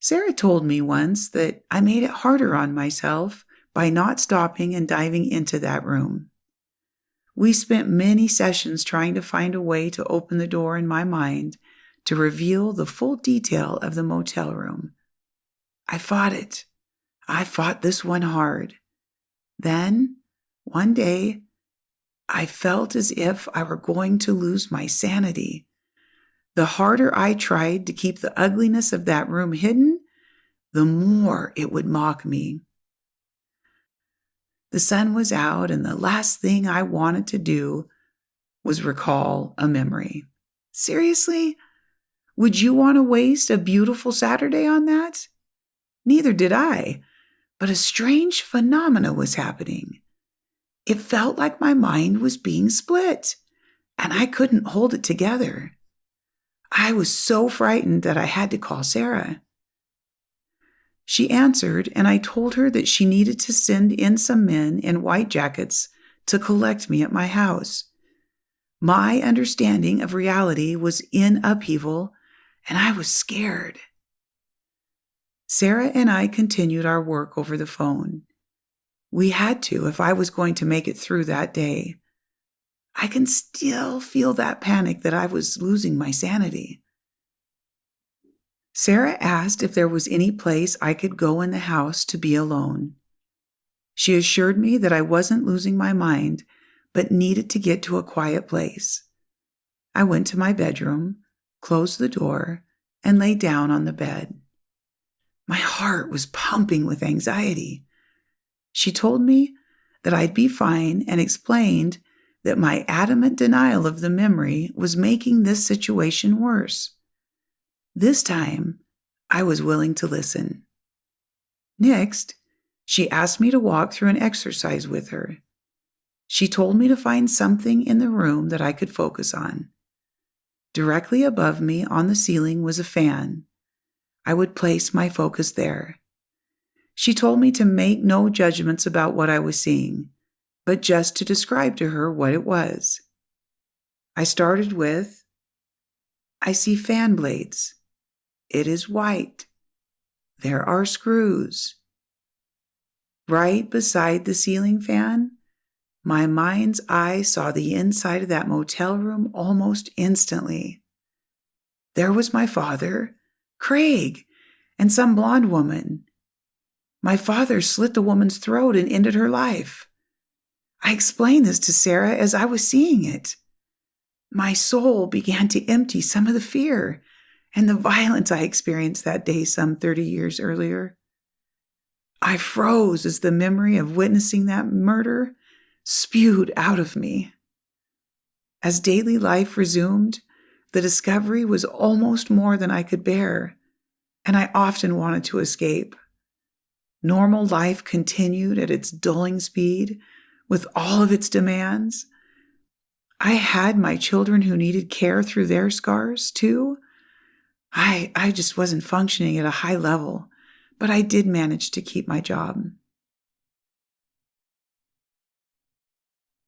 Sarah told me once that I made it harder on myself by not stopping and diving into that room. We spent many sessions trying to find a way to open the door in my mind to reveal the full detail of the motel room. I fought it. I fought this one hard. Then, one day, I felt as if I were going to lose my sanity. The harder I tried to keep the ugliness of that room hidden, the more it would mock me. The sun was out, and the last thing I wanted to do was recall a memory. Seriously? Would you want to waste a beautiful Saturday on that? Neither did I, but a strange phenomena was happening. It felt like my mind was being split, and I couldn't hold it together. I was so frightened that I had to call Sarah. She answered, and I told her that she needed to send in some men in white jackets to collect me at my house. My understanding of reality was in upheaval, and I was scared. Sarah and I continued our work over the phone. We had to if I was going to make it through that day. I can still feel that panic that I was losing my sanity. Sarah asked if there was any place I could go in the house to be alone. She assured me that I wasn't losing my mind, but needed to get to a quiet place. I went to my bedroom, closed the door, and lay down on the bed. My heart was pumping with anxiety. She told me that I'd be fine and explained that my adamant denial of the memory was making this situation worse. This time, I was willing to listen. Next, she asked me to walk through an exercise with her. She told me to find something in the room that I could focus on. Directly above me on the ceiling was a fan. I would place my focus there. She told me to make no judgments about what I was seeing, but just to describe to her what it was. I started with, I see fan blades. It is white. There are screws. Right beside the ceiling fan, my mind's eye saw the inside of that motel room almost instantly. There was my father, Craig, and some blonde woman. My father slit the woman's throat and ended her life. I explained this to Sarah as I was seeing it. My soul began to empty some of the fear and the violence I experienced that day some 30 years earlier. I froze as the memory of witnessing that murder spewed out of me. As daily life resumed, the discovery was almost more than I could bear, and I often wanted to escape. Normal life continued at its dulling speed with all of its demands. I had my children who needed care through their scars, too. I just wasn't functioning at a high level, but I did manage to keep my job.